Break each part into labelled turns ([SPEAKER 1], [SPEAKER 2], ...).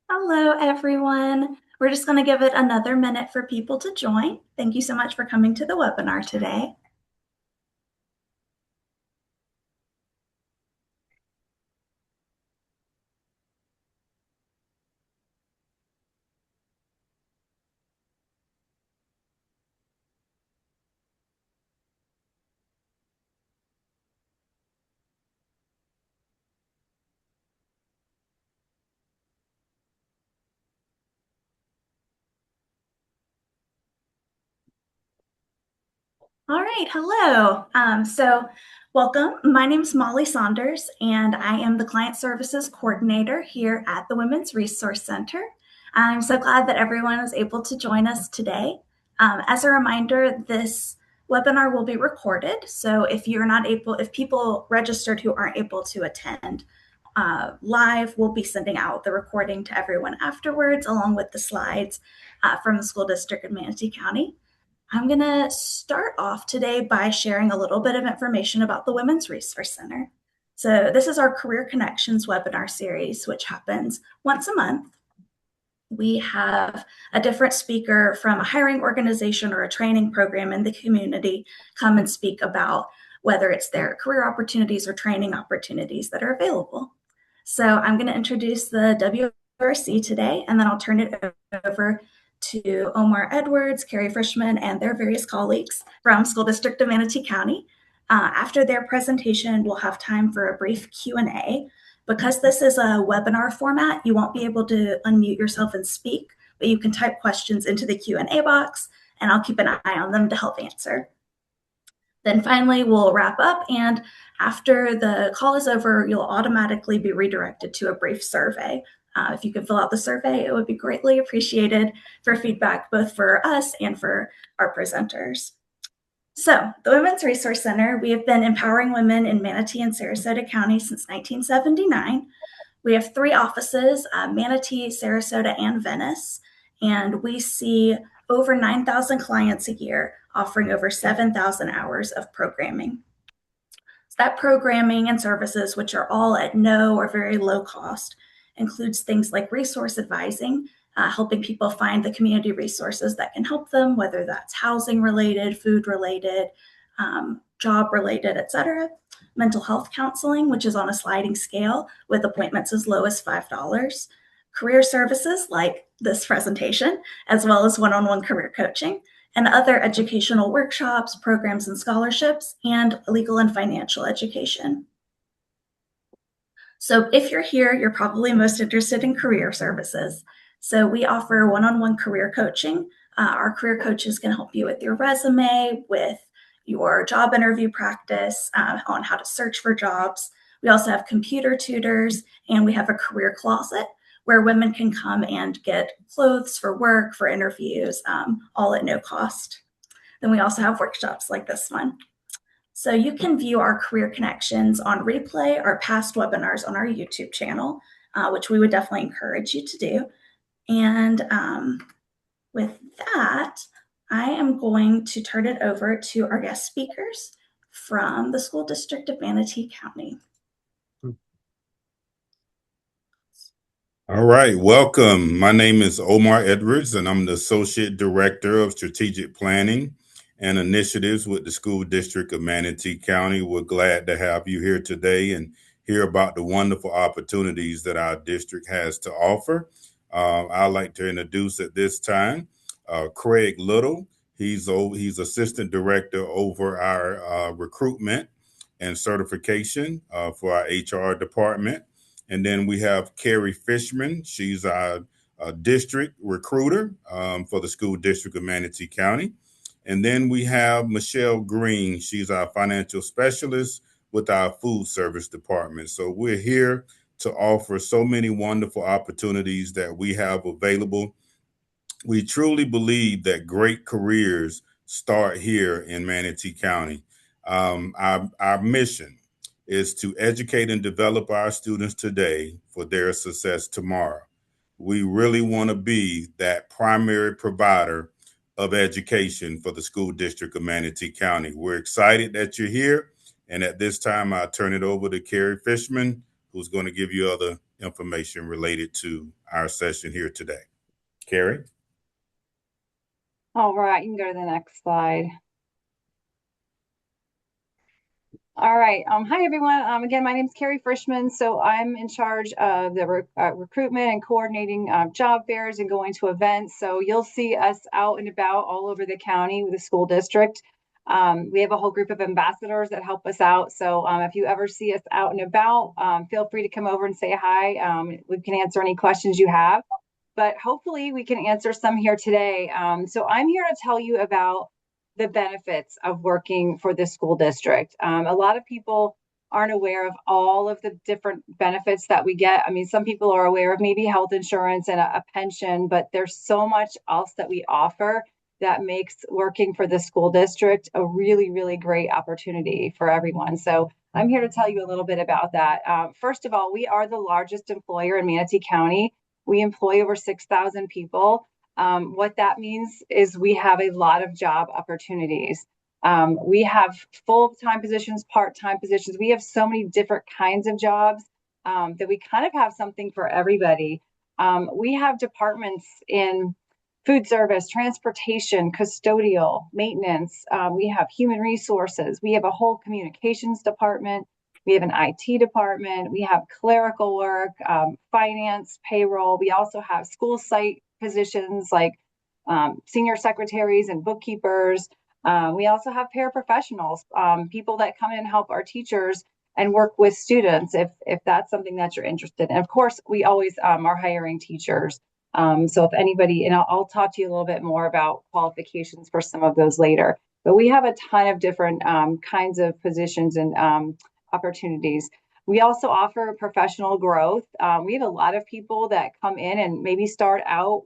[SPEAKER 1] Hello, everyone. We're just going to give it another minute for people to join. Thank you so much for coming to the webinar today. All right, hello. Welcome. My name is Molly Saunders, and I am the Client Services Coordinator here at the Women's Resource Center. I'm so glad that everyone is able to join us today. As a reminder, this webinar will be recorded, so if people registered who aren't able to attend live, we'll be sending out the recording to everyone afterwards, along with the slides from the School District of Manatee County. I'm going to start off today by sharing a little bit of information about the Women's Resource Center. So, this is our Career Connections webinar series, which happens once a month. We have a different speaker from a hiring organization or a training program in the community come and speak about whether it's their career opportunities or training opportunities that are available. So, I'm going to introduce the WRC today, and then I'll turn it over to Omar Edwards, Carrie Frischman, and their various colleagues from School District of Manatee County. After their presentation, we'll have time for a brief Q&A. Because this is a webinar format, you won't be able to unmute yourself and speak, but you can type questions into the Q&A box, and I'll keep an eye on them to help answer. Then finally, we'll wrap up, and after the call is over, you'll automatically be redirected to a brief survey. If you could fill out the survey, it would be greatly appreciated for feedback, both for us and for our presenters. So, the Women's Resource Center, we have been empowering women in Manatee and Sarasota County since 1979. We have 3 offices, Manatee, Sarasota, and Venice, and we see over 9,000 clients a year, offering over 7,000 hours of programming. So that programming and services, which are all at no or very low cost, includes things like resource advising, helping people find the community resources that can help them, whether that's housing related, food related, job related, etc. Mental health counseling, which is on a sliding scale with appointments as low as $5. Career services like this presentation, as well as one-on-one career coaching, and other educational workshops, programs, and scholarships, and legal and financial education. So if you're here, you're probably most interested in career services. So we offer one-on-one career coaching. Our career coaches can help you with your resume, with your job interview practice, on how to search for jobs. We also have computer tutors, and we have a career closet where women can come and get clothes for work, for interviews, all at no cost. Then we also have workshops like this one. So you can view our career connections on replay or past webinars on our YouTube channel, which we would definitely encourage you to do. And with that, I am going to turn it over to our guest speakers from the School District of Manatee County.
[SPEAKER 2] All right, welcome. My name is Omar Edwards, and I'm the Associate Director of Strategic Planning and Initiatives with the School District of Manatee County. We're glad to have you here today and hear about the wonderful opportunities that our district has to offer. I'd like to introduce at this time Craig Little. He's Assistant Director over our recruitment and certification for our HR department. And then we have Carrie Fishman. She's our district recruiter for the School District of Manatee County. And then we have Michelle Green. She's our financial specialist with our food service department. So we're here to offer so many wonderful opportunities that we have available. We truly believe that great careers start here in Manatee County. Our mission is to educate and develop our students today for their success tomorrow. We really want to be that primary provider of education for the School District of Manatee County. We're excited that you're here. And at this time, I'll turn it over to Carrie Fishman, who's going to give you other information related to our session here today. Carrie?
[SPEAKER 3] All right, you can go to the next slide. All right. Hi, everyone. Again, my name is Carrie Frischman. So I'm in charge of the recruitment and coordinating job fairs and going to events. So you'll see us out and about all over the county with the school district. We have a whole group of ambassadors that help us out. So if you ever see us out and about, feel free to come over and say hi. We can answer any questions you have, but hopefully we can answer some here today. So I'm here to tell you about the benefits of working for the school district. A lot of people aren't aware of all of the different benefits that we get. I mean, some people are aware of maybe health insurance and a pension, but there's so much else that we offer that makes working for the school district a really, really great opportunity for everyone. So I'm here to tell you a little bit about that. First of all, we are the largest employer in Manatee County. We employ over 6,000 people. What that means is we have a lot of job opportunities. We have full-time positions, part-time positions. We have so many different kinds of jobs that we kind of have something for everybody. We have departments in food service, transportation, custodial, maintenance. We have human resources. We have a whole communications department. We have an IT department. We have clerical work, finance, payroll. We also have school site positions like senior secretaries and bookkeepers. We also have paraprofessionals, people that come in and help our teachers and work with students if that's something that you're interested in. Of course, we always are hiring teachers. So if anybody, and I'll talk to you a little bit more about qualifications for some of those later. But we have a ton of different kinds of positions and opportunities. We also offer professional growth. We have a lot of people that come in and maybe start out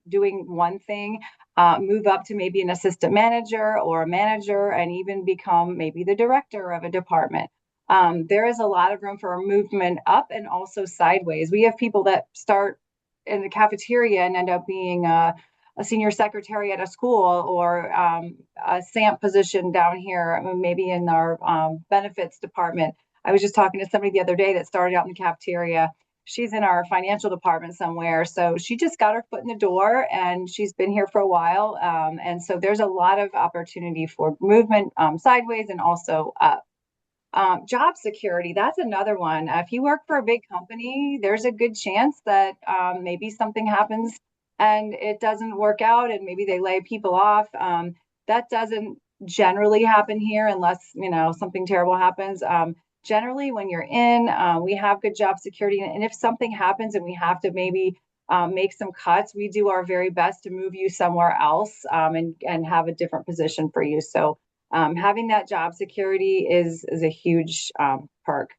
[SPEAKER 3] doing one thing, move up to maybe an assistant manager or a manager, and even become maybe the director of a department. There is a lot of room for movement up and also sideways. We have people that start in the cafeteria and end up being a senior secretary at a school or a SAMP position down here, maybe in our benefits department. I was just talking to somebody the other day that started out in the cafeteria. She's in our financial department somewhere. So she just got her foot in the door and she's been here for a while. And so there's a lot of opportunity for movement sideways and also up. Job security, that's another one. If you work for a big company, there's a good chance that maybe something happens and it doesn't work out and maybe they lay people off. That doesn't generally happen here unless, something terrible happens. Generally, when you're in, we have good job security. And if something happens and we have to maybe make some cuts, we do our very best to move you somewhere else and have a different position for you. So having that job security is a huge perk.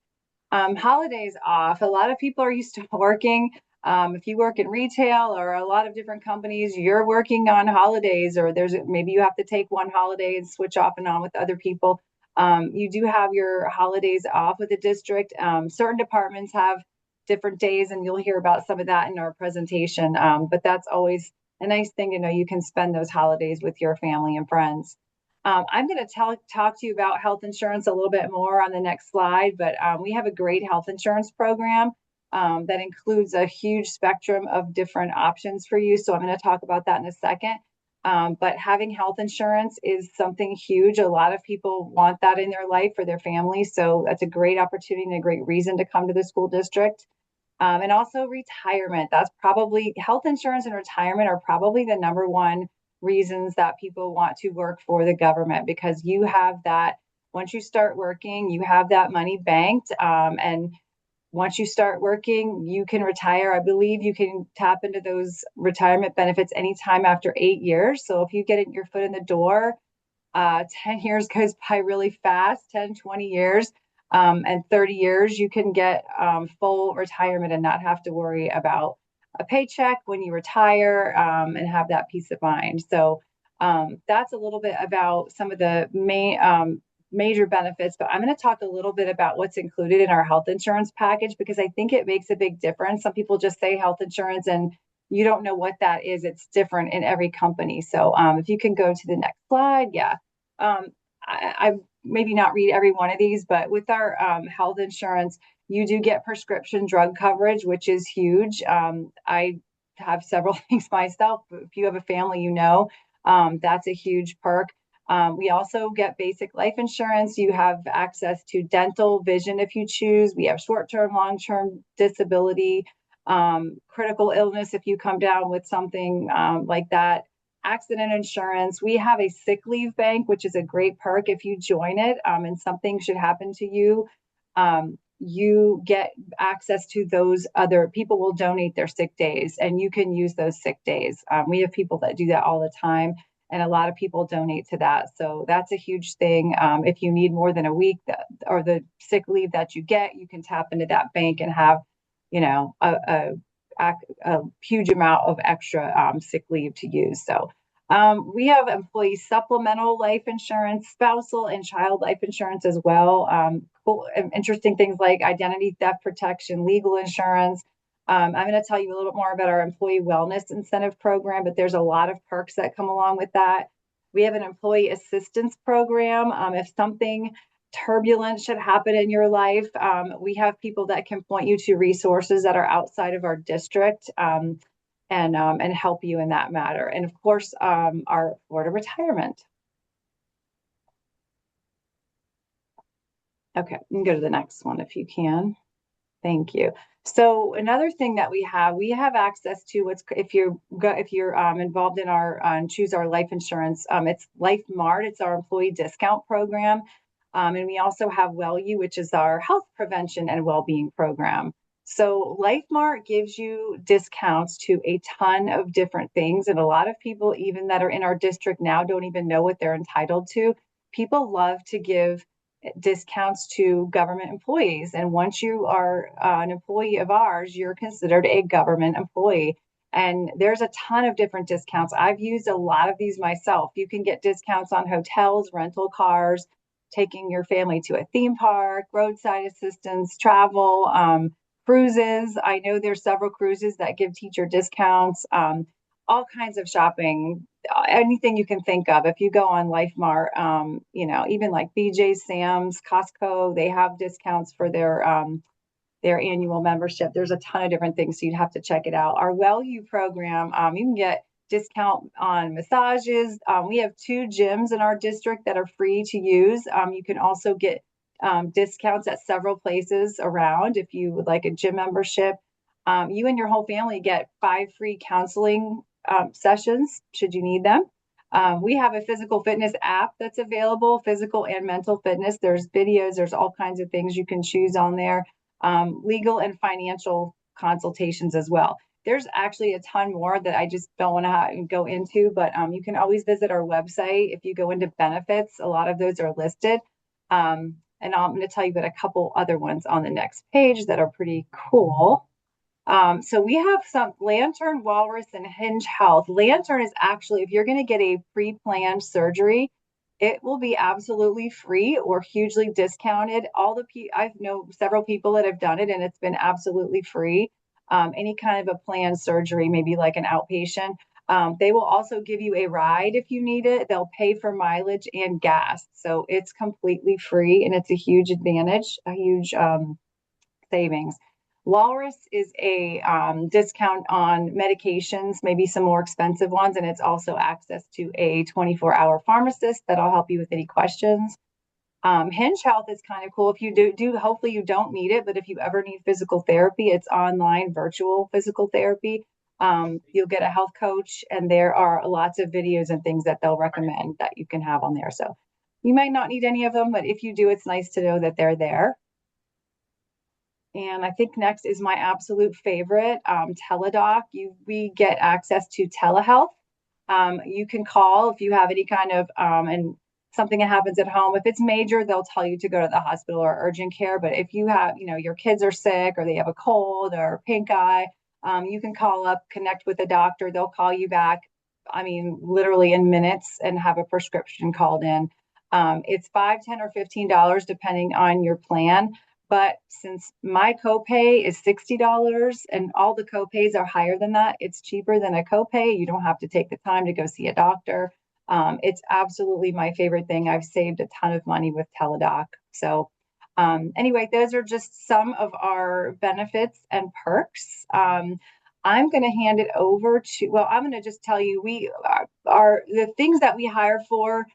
[SPEAKER 3] Holidays off. A lot of people are used to working. If you work in retail or a lot of different companies, you're working on holidays, or maybe you have to take one holiday and switch off and on with other people. You do have your holidays off with the district. Certain departments have different days, and you'll hear about some of that in our presentation. But that's always a nice thing to know. You can spend those holidays with your family and friends. I'm going to talk to you about health insurance a little bit more on the next slide, but we have a great health insurance program that includes a huge spectrum of different options for you. So I'm going to talk about that in a second. But having health insurance is something huge. A lot of people want that in their life for their family. So that's a great opportunity and a great reason to come to the school district. And also retirement. That's probably health insurance and retirement are probably the number one reasons that people want to work for the government, because you have that, once you start working, you have that money banked. And once you start working, you can retire. I believe you can tap into those retirement benefits anytime after 8 years. So if you get your foot in the door, 10 years goes by really fast, 10, 20 years. And 30 years, you can get full retirement and not have to worry about a paycheck when you retire and have that peace of mind. So that's a little bit about some of the major benefits, but I'm going to talk a little bit about what's included in our health insurance package, because I think it makes a big difference. Some people just say health insurance and you don't know what that is. It's different in every company. So if you can go to the next slide. Yeah. I maybe not read every one of these, but with our health insurance, You do get prescription drug coverage, which is huge. I have several things myself. If you have a family, that's a huge perk. We also get basic life insurance. You have access to dental, vision if you choose. We have short-term, long-term disability, critical illness if you come down with something like that, accident insurance. We have a sick leave bank, which is a great perk if you join it and something should happen to you. You get access to those other people will donate their sick days and you can use those sick days. We have people that do that all the time and a lot of people donate to that. So that's a huge thing. If you need more than a week or the sick leave that you get, you can tap into that bank and have, a huge amount of extra sick leave to use. So we have employee supplemental life insurance, spousal and child life insurance as well. Cool, interesting things like identity theft protection, legal insurance. I'm going to tell you a little bit more about our employee wellness incentive program, but there's a lot of perks that come along with that. We have an employee assistance program. If something turbulent should happen in your life, we have people that can point you to resources that are outside of our district and help you in that matter. And of course, our Florida retirement. Okay, you can go to the next one if you can. Thank you. So another thing that we have access to if you're involved in our choose our life insurance. It's Life Mart. It's our employee discount program, and we also have WellU, which is our health prevention and well-being program. So Life Mart gives you discounts to a ton of different things, and a lot of people, even that are in our district now, don't even know what they're entitled to. People love to give discounts to government employees. And once you are an employee of ours, you're considered a government employee. And there's a ton of different discounts. I've used a lot of these myself. You can get discounts on hotels, rental cars, taking your family to a theme park, roadside assistance, travel, cruises. I know there's several cruises that give teacher discounts, all kinds of shopping, anything you can think of. If you go on LifeMart, even like BJ, Sam's, Costco, they have discounts for their annual membership. There's a ton of different things, so you'd have to check it out. Our WellU program, you can get discount on massages. We have 2 gyms in our district that are free to use. You can also get discounts at several places around if you would like a gym membership. You and your whole family get 5 free counseling sessions should you need them. We have a physical fitness app that's available, physical and mental fitness. There's videos, there's all kinds of things you can choose on there. Legal and financial consultations as well. There's actually a ton more that I just don't want to go into, but you can always visit our website. If you go into benefits, a lot of those are listed. And I'm going to tell you about a couple other ones on the next page that are pretty cool. So we have some Lantern, Walrus, and Hinge Health. Lantern is actually, if you're going to get a pre-planned surgery, it will be absolutely free or hugely discounted. I know several people that have done it and it's been absolutely free. Any kind of a planned surgery, maybe like an outpatient. They will also give you a ride if you need it. They'll pay for mileage and gas. So it's completely free and it's a huge advantage, a huge savings. Walrus is a discount on medications, maybe some more expensive ones, and it's also access to a 24-hour pharmacist that'll help you with any questions. Hinge Health is kind of cool. If you do, hopefully you don't need it, but if you ever need physical therapy, it's online virtual physical therapy. You'll get a health coach, and there are lots of videos and things that they'll recommend that you can have on there. So you might not need any of them, but if you do, it's nice to know that they're there. And I think next is my absolute favorite, Teladoc. We get access to telehealth. You can call if you have any kind of, and something that happens at home. If it's major, they'll tell you to go to the hospital or urgent care. But if you have, your kids are sick or they have a cold or pink eye, you can call up, connect with a doctor. They'll call you back, literally in minutes and have a prescription called in. It's $5, $10, or $15 depending on your plan. But since my copay is $60 and all the copays are higher than that, it's cheaper than a copay. You don't have to take the time to go see a doctor. It's absolutely my favorite thing. I've saved a ton of money with Teladoc. So Anyway, those are just some of our benefits and perks. I'm going to hand it over to, well, I'm going to just tell you, we are the things that we hire for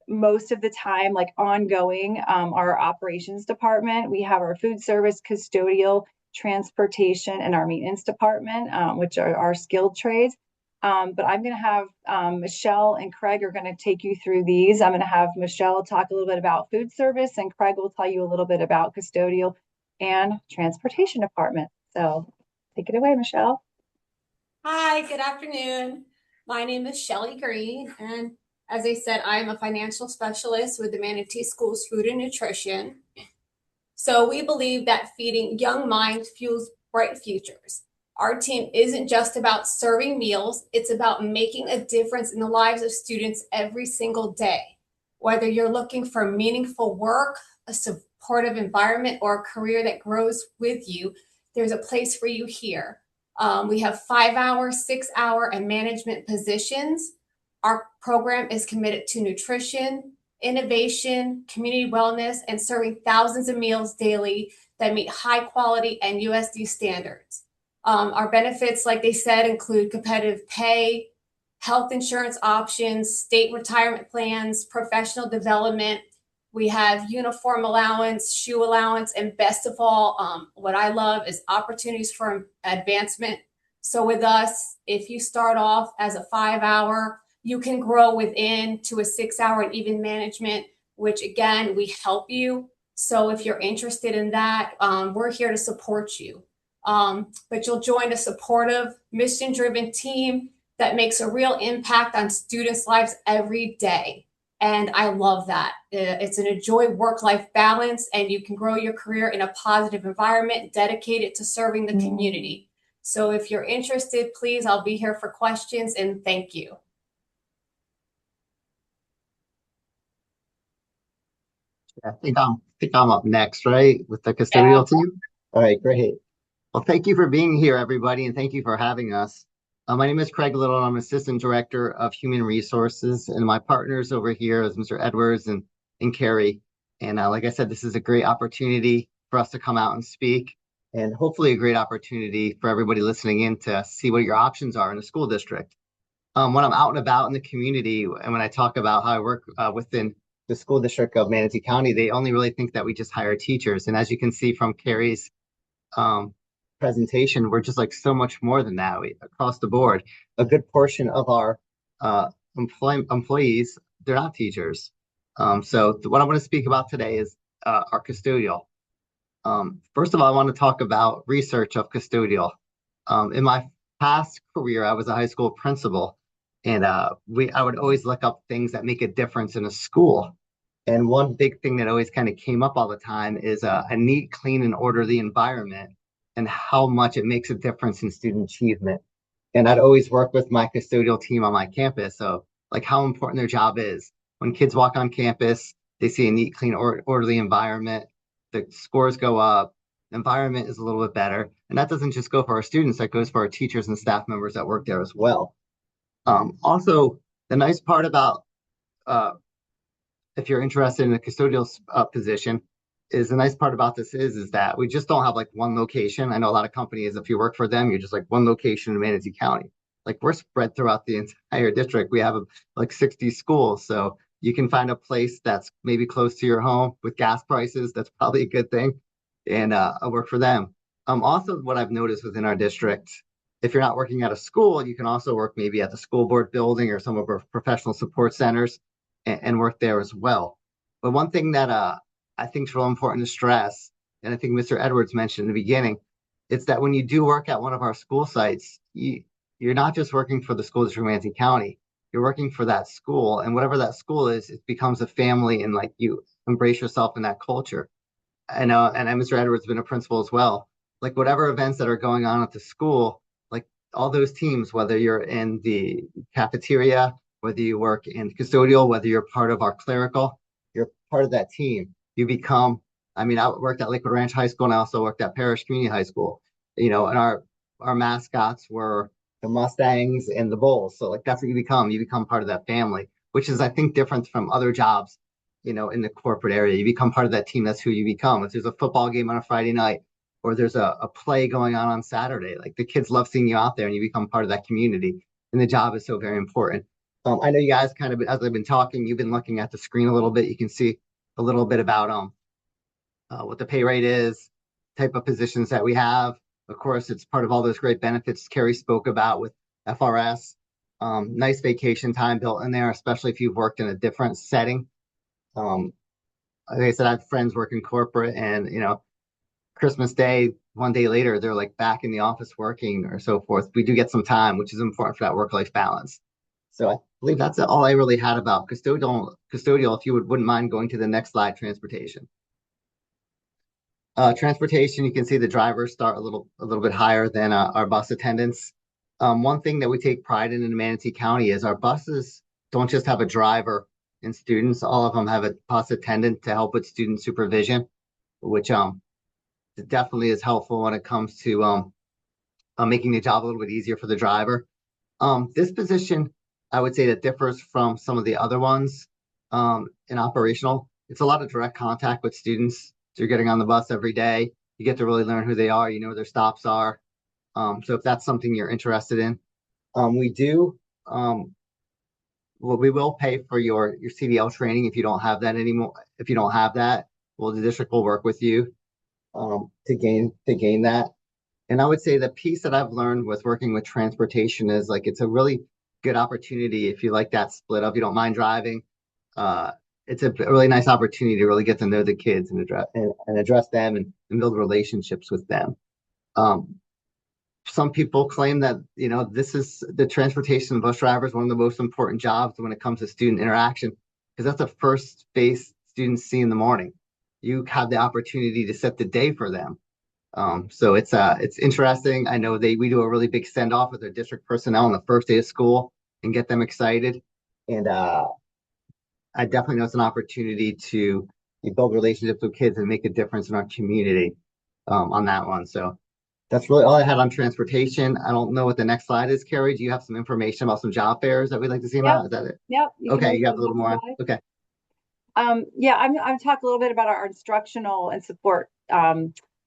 [SPEAKER 3] most of the time, like ongoing, our operations department. We have our food service, custodial, transportation, and our maintenance department, which are our skilled trades. But I'm going to have Michelle and Craig are going to take you through these. I'm going to have Michelle talk a little bit about food service, and Craig will tell you a little bit about custodial and transportation department. So take it away, Michelle.
[SPEAKER 4] Hi, good afternoon. My name is Shelly Green, and as I said, I am a financial specialist with the Manatee Schools Food and Nutrition. So we believe that feeding young minds fuels bright futures. Our team isn't just about serving meals, it's about making a difference in the lives of students every single day. Whether you're looking for meaningful work, a supportive environment, or a career that grows with you, there's a place for you here. We have 5-hour, 6-hour, and management positions. Our program is committed to nutrition, innovation, community wellness, and serving thousands of meals daily that meet high quality and USD standards. Our benefits, like they said, include competitive pay, health insurance options, state retirement plans, professional development. We have uniform allowance, shoe allowance, and best of all, what I love is opportunities for advancement. So with us, if you start off as a 5-hour, you can grow within to a 6-hour and even management, which again, we help you. So if you're interested in that, we're here to support you. But you'll join a supportive, mission-driven team that makes a real impact on students' lives every day. And I love that. It's an enjoy work-life balance, and you can grow your career in a positive environment dedicated to serving the community. So if you're interested, please, I'll be here for questions, and thank you.
[SPEAKER 5] I think I'm up next, right? With the custodial team. All right, great. Well, thank you for being here, everybody, and thank you for having us. My name is Craig Little, and I'm Assistant Director of Human Resources, and my partners over here is Mr. Edwards and Carrie. And like I said, this is a great opportunity for us to come out and speak, and hopefully a great opportunity for everybody listening in to see what your options are in the school district. When I'm out and about in the community, and when I talk about how I work within the school district of Manatee County, they only really think that we just hire teachers. And as you can see from Carrie's presentation, we're just like so much more than that. Across the board, a good portion of our employees, they're not teachers. So what I want to speak about today is our custodial. First of all, I want to talk about research of custodial. In my past career, I was a high school principal, and I would always look up things that make a difference in a school. And one big thing that always kind of came up all the time is a neat, clean, and orderly environment, and how much it makes a difference in student achievement. And I'd always work with my custodial team on my campus. So like how important their job is. When kids walk on campus, they see a neat, clean, orderly environment. The scores go up. The environment is a little bit better. And that doesn't just go for our students, that goes for our teachers and staff members that work there as well. Also, the nice part about if you're interested in a custodial position, is the nice part about this is that we just don't have like one location. I know a lot of companies, if you work for them, you're just like one location in Manatee County. Like we're spread throughout the entire district. We have like 60 schools. So you can find a place that's maybe close to your home with gas prices. That's probably a good thing. And I work for them. Also, what I've noticed within our district, if you're not working at a school, you can also work maybe at the school board building or some of our professional support centers and work there as well. But one thing that I think is real important to stress, and I think Mr. Edwards mentioned in the beginning, it's that when you do work at one of our school sites, you're not just working for the school district of Manatee County, you're working for that school, and whatever that school is, it becomes a family, and like you embrace yourself in that culture. I know, and Mr. Edwards has been a principal as well. Like whatever events that are going on at the school, like all those teams, whether you're in the cafeteria, whether you work in custodial, whether you're part of our clerical, you're part of that team. You become, I mean, I worked at Lakewood Ranch High School, and I also worked at Parish Community High School, you know, and our mascots were the Mustangs and the Bulls. So like that's what you become part of that family, which is, I think, different from other jobs in the corporate area. You become part of that team. That's who you become. If there's a football game on a Friday night, or there's a play going on Saturday, like the kids love seeing you out there, and you become part of that community. And the job is so very important. I know you guys kind of, as I've been talking, you've been looking at the screen a little bit. You can see a little bit about what the pay rate is, type of positions that we have. Of course, it's part of all those great benefits Carrie spoke about with FRS. Nice vacation time built in there, especially if you've worked in a different setting. Like I said, I have friends working corporate, and Christmas Day, one day later, they're like back in the office working or so forth. We do get some time, which is important for that work-life balance. So I believe that's all I really had about custodial. If you wouldn't mind going to the next slide, transportation. Transportation, you can see the drivers start a little bit higher than our bus attendants. One thing that we take pride in Manatee County is our buses don't just have a driver and students. All of them have a bus attendant to help with student supervision, which definitely is helpful when it comes to making the job a little bit easier for the driver. This position, I would say, that differs from some of the other ones in operational. It's a lot of direct contact with students. So you're getting on the bus every day. You get to really learn who they are. You know where their stops are. So if that's something you're interested in, we do. Well, we will pay for your CDL training if you don't have that anymore. If you don't have that, well, the district will work with you to gain that. And I would say the piece that I've learned with working with transportation is like it's a really good opportunity if you like that split up. You don't mind driving. It's a really nice opportunity to really get to know the kids and address them and build relationships with them. Some people claim that this is the transportation bus driver is one of the most important jobs when it comes to student interaction, because that's the first face students see in the morning. You have the opportunity to set the day for them. So it's interesting. I know we do a really big send off with their district personnel on the first day of school and get them excited. And I definitely know it's an opportunity to build relationships with kids and make a difference in our community on that one. So that's really all I had on transportation. I don't know what the next slide is, Carrie. Do you have some information about some job fairs that we'd like to see about? Is that it?
[SPEAKER 3] Yep.
[SPEAKER 5] Okay, you have a little more. Okay.
[SPEAKER 3] Yeah, I'm talk a little bit about our instructional and support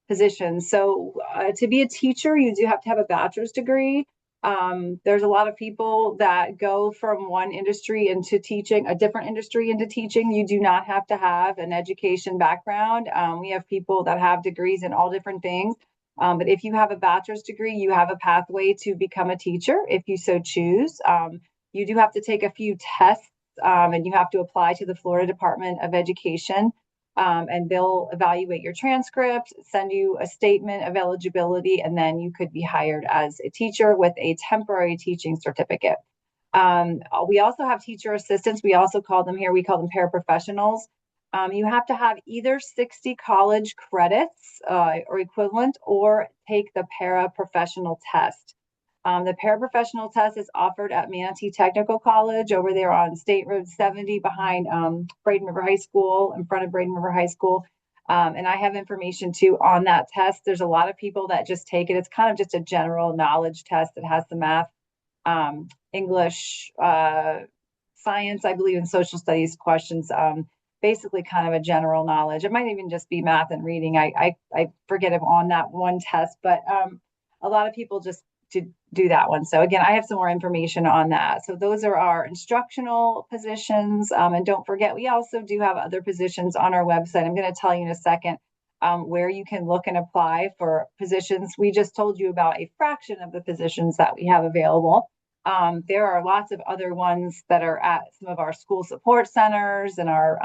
[SPEAKER 3] positions. So to be a teacher, you do have to have a bachelor's degree. There's a lot of people that go from one industry into teaching, a different industry into teaching. You do not have to have an education background. We have people that have degrees in all different things. But if you have a bachelor's degree, you have a pathway to become a teacher if you so choose. You do have to take a few tests, and you have to apply to the Florida Department of Education. And they'll evaluate your transcript, send you a statement of eligibility, and then you could be hired as a teacher with a temporary teaching certificate. We also have teacher assistants. We also call them here, we call them paraprofessionals. You have to have either 60 college credits or equivalent, or take the paraprofessional test. The paraprofessional test is offered at Manatee Technical College over there on State Road 70 behind Braden River High School, in front of Braden River High School. And I have information too on that test. There's a lot of people that just take it. It's kind of just a general knowledge test that has the math, English, science, I believe, and social studies questions. Basically kind of a general knowledge. It might even just be math and reading. I forget it on that one test, but a lot of people just to do that one. So again, I have some more information on that. So those are our instructional positions. And don't forget, we also do have other positions on our website. I'm going to tell you in a second where you can look and apply for positions. We just told you about a fraction of the positions that we have available. There are lots of other ones that are at some of our school support centers and our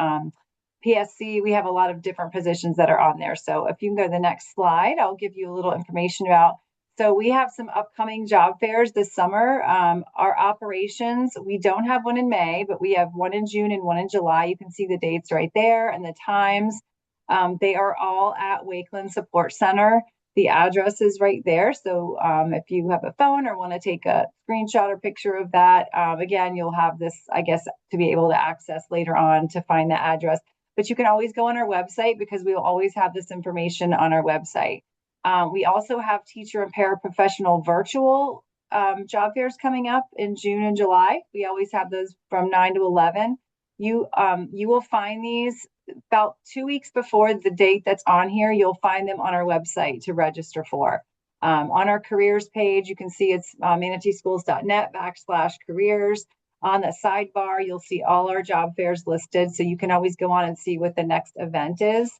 [SPEAKER 3] PSC. We have a lot of different positions that are on there. So if you can go to the next slide, I'll give you a little information about. So we have some upcoming job fairs this summer. Our operations, we don't have one in May, but we have one in June and one in July. You can see the dates right there and the times. They are all at Wakeland Support Center. The address is right there. So if you have a phone or want to take a screenshot or picture of that, again, you'll have this, I guess, to be able to access later on to find the address. But you can always go on our website because we will always have this information on our website. We also have teacher and paraprofessional virtual job fairs coming up in June and July. We always have those from 9 to 11. You will find these about 2 weeks before the date that's on here. You'll find them on our website to register for. On our careers page, you can see it's manateeschools.net/careers. On the sidebar, you'll see all our job fairs listed, so you can always go on and see what the next event is.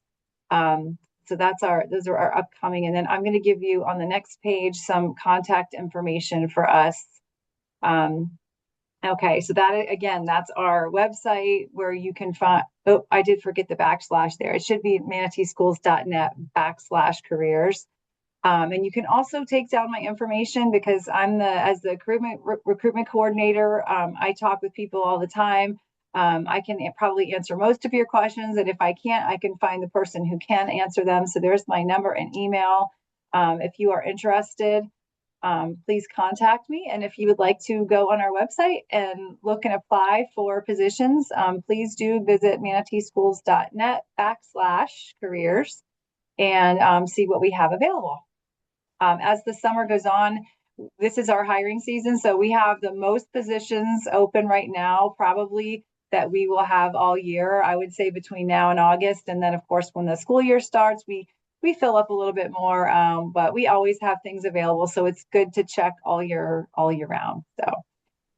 [SPEAKER 3] So those are our upcoming. And then I'm going to give you on the next page some contact information for us. Okay, so that again, that's our website where you can find, oh, I did forget the backslash there. It should be manateeschools.net/careers. And you can also take down my information because as the recruitment coordinator, I talk with people all the time. I can probably answer most of your questions. And if I can't, I can find the person who can answer them. So there's my number and email. If you are interested, please contact me. And if you would like to go on our website and look and apply for positions, please do visit manateeschools.net/careers and see what we have available. As the summer goes on, this is our hiring season. So we have the most positions open right now, probably that we will have all year. I would say between now and August. And then of course, when the school year starts, we fill up a little bit more, but we always have things available. So it's good to check all year round. So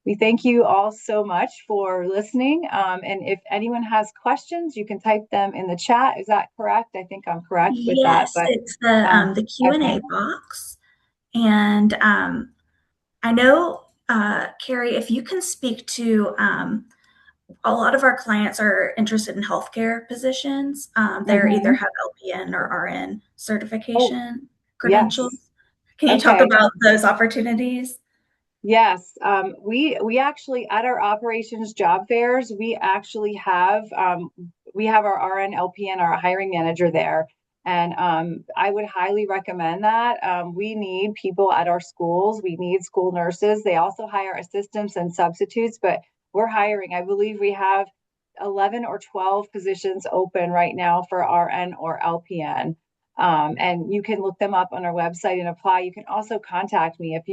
[SPEAKER 3] we thank you all so much for listening. And if anyone has questions, you can type them in the chat. Is that correct? I think I'm correct with that.
[SPEAKER 1] Yes,
[SPEAKER 3] But
[SPEAKER 1] it's the
[SPEAKER 3] okay.
[SPEAKER 1] Q&A box. And I know, Carrie, if you can speak to a lot of our clients are interested in healthcare positions. They're either
[SPEAKER 3] Mhm.
[SPEAKER 1] have LPN or RN
[SPEAKER 3] Oh,
[SPEAKER 1] certification
[SPEAKER 3] yes.
[SPEAKER 1] credentials. Can you talk
[SPEAKER 3] Okay.
[SPEAKER 1] about those opportunities?
[SPEAKER 3] Yes. We actually at our operations job fairs, we have our RN LPN, our hiring manager there. And I would highly recommend that. We need people at our schools. We need school nurses. They also hire assistants and substitutes, but we're hiring. I believe we have 11 or 12 positions open right now for RN or LPN. And you can look them up on our website and apply. You can also contact me if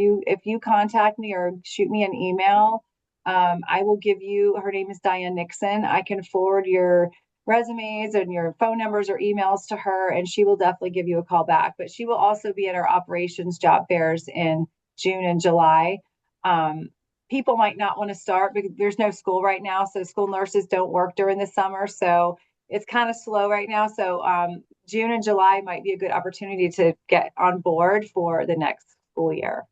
[SPEAKER 3] you contact me or shoot me an email. I will give you. Her name is Diane Nixon. I can forward your resumes and your phone numbers or emails to her, and she will definitely give you a call back. But she will also be at our operations job fairs in June and July. People might not want to start because there's no school right now, so school nurses don't work during the summer, so it's kind of slow right now. So June and July might be a good opportunity to get on board for the next school year.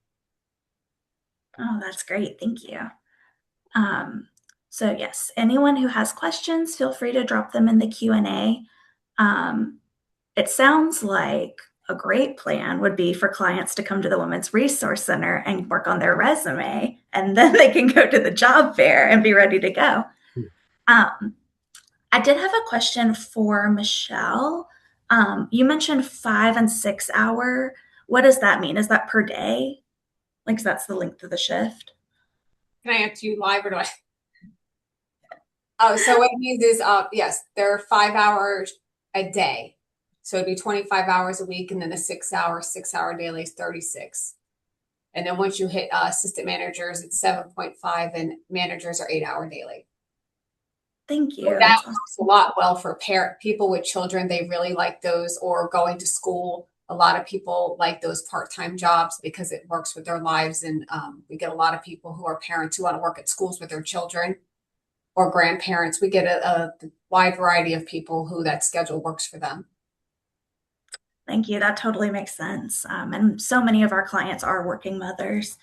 [SPEAKER 1] Oh, that's great. Thank you. Um, so yes, anyone who has questions, feel free to drop them in the Q&A. It sounds like a great plan would be for clients to come to the Women's Resource Center and work on their resume, and then they can go to the job fair and be ready to go. Um, I did have a question for Michelle. You mentioned 5 and 6 hour. What does that mean? Is that per day? Like, that's the length of the shift?
[SPEAKER 4] Can I answer you live or do I? Oh, so what it means is, yes, there are 5 hours a day. So it'd be 25 hours a week, and then the 6 hour daily is 36. And then once you hit assistant managers, it's 7.5, and managers are 8 hour daily.
[SPEAKER 1] Thank you.
[SPEAKER 4] That
[SPEAKER 1] That's
[SPEAKER 4] works
[SPEAKER 1] awesome.
[SPEAKER 4] a lot well for people with children. They really like those, or going to school. A lot of people like those part-time jobs because it works with their lives. And we get a lot of people who are parents who want to work at schools with their children or grandparents. We get a wide variety of people who that schedule works for them.
[SPEAKER 1] Thank you. That totally makes sense. And so many of our clients are working mothers.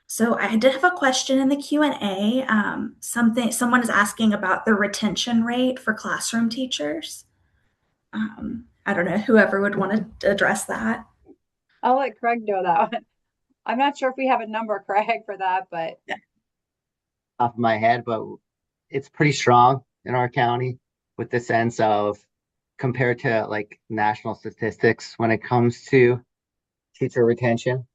[SPEAKER 1] So I did have a question in the Q&A. Someone is asking about the retention rate for classroom teachers. I don't know, whoever would want to address that.
[SPEAKER 3] I'll let Craig know that one. I'm not sure if we have a number, Craig, for that, but
[SPEAKER 5] Off of my head, but it's pretty strong in our county with the sense of compared to like national statistics when it comes to teacher retention.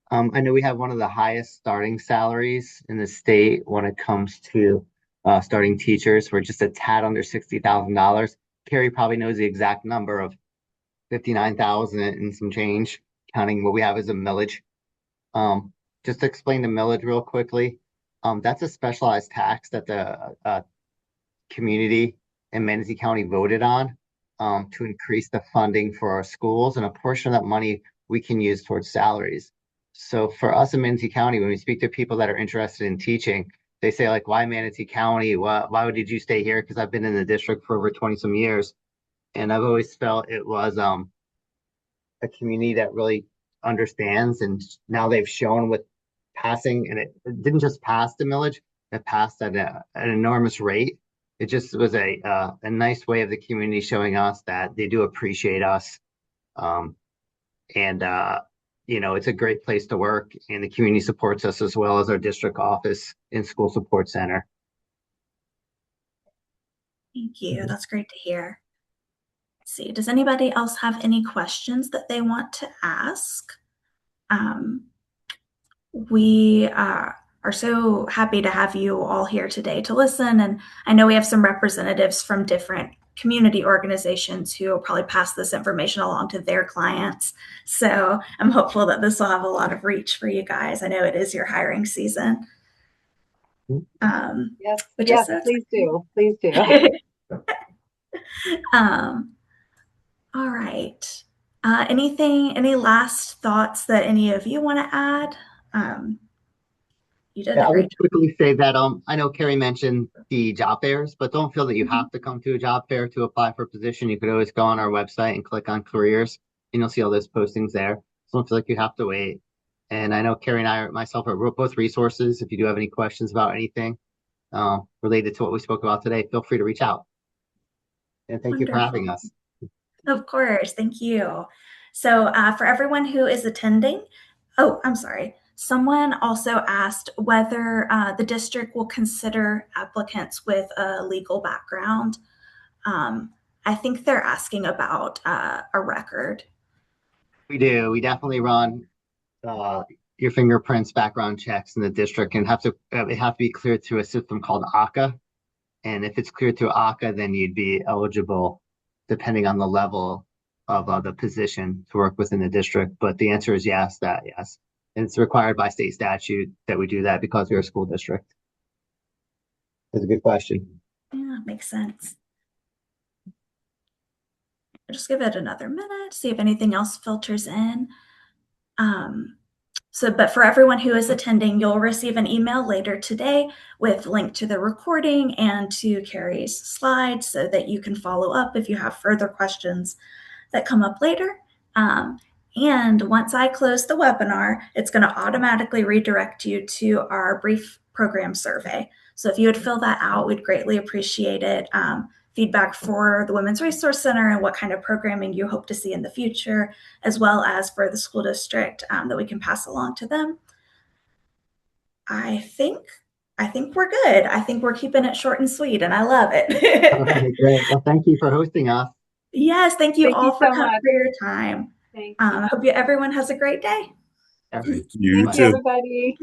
[SPEAKER 5] I know we have one of the highest starting salaries in the state when it comes to starting teachers. We're just a tad under $60,000. Carrie probably knows the exact number of 59,000 and some change, counting what we have as a millage. Just to explain the millage real quickly. That's a specialized tax that the community in Manatee County voted on to increase the funding for our schools, and a portion of that money we can use towards salaries. So for us in Manatee County, when we speak to people that are interested in teaching, they say like, "Why Manatee County? Why did you stay here?" Because I've been in the district for over 20 some years, and I've always felt it was a community that really understands, and now they've shown with passing, and it didn't just pass the millage, it passed at an enormous rate. It just was a nice way of the community showing us that they do appreciate us. Um, and it's a great place to work, and the community supports us as well as our district office and school support center.
[SPEAKER 1] Thank you. That's great to hear. Let's see, does anybody else have any questions that they want to ask? We are so happy to have you all here today to listen. And I know we have some representatives from different community organizations who will probably pass this information along to their clients. So I'm hopeful that this will have a lot of reach for you guys. I know it is your hiring season.
[SPEAKER 3] Yes, please do. Please do.
[SPEAKER 1] All right. Any last thoughts that any of you want to add? You did
[SPEAKER 5] Yeah,
[SPEAKER 1] a
[SPEAKER 5] I
[SPEAKER 1] great
[SPEAKER 5] would quickly say that I know Carrie mentioned the job fairs, but don't feel that you have to come to a job fair to apply for a position. You could always go on our website and click on careers, and you'll see all those postings there. So don't feel like you have to wait. And I know Carrie and myself are both resources. If you do have any questions about anything related to what we spoke about today, feel free to reach out. And thank you for
[SPEAKER 1] Wonderful.
[SPEAKER 5] having us.
[SPEAKER 1] Of course, thank you. So for everyone who is attending, I'm sorry. Someone also asked whether the district will consider applicants with a legal background. I think they're asking about a record.
[SPEAKER 5] We do. We definitely run your fingerprints background checks in the district, and it have to be cleared through a system called ACA. And if it's cleared through ACA, then you'd be eligible, depending on the level of the position, to work within the district. But the answer is yes. And it's required by state statute that we do that because we're a school district. That's a good question.
[SPEAKER 1] Yeah, makes sense. I'll just give it another minute, see if anything else filters in. But for everyone who is attending, you'll receive an email later today with link to the recording and to Carrie's slides so that you can follow up if you have further questions that come up later. And once I close the webinar, it's going to automatically redirect you to our brief program survey. So if you would fill that out, we'd greatly appreciate it. Feedback for the Women's Resource Center and what kind of programming you hope to see in the future, as well as for the school district that we can pass along to them. I think we're good. I think we're keeping it short and sweet, and I love it.
[SPEAKER 5] All right, great. Well, thank you for hosting us.
[SPEAKER 1] Yes, thank you all for your time.
[SPEAKER 3] Thank you.
[SPEAKER 1] I hope everyone has a great day.
[SPEAKER 2] Thank you
[SPEAKER 3] Thank you, everybody.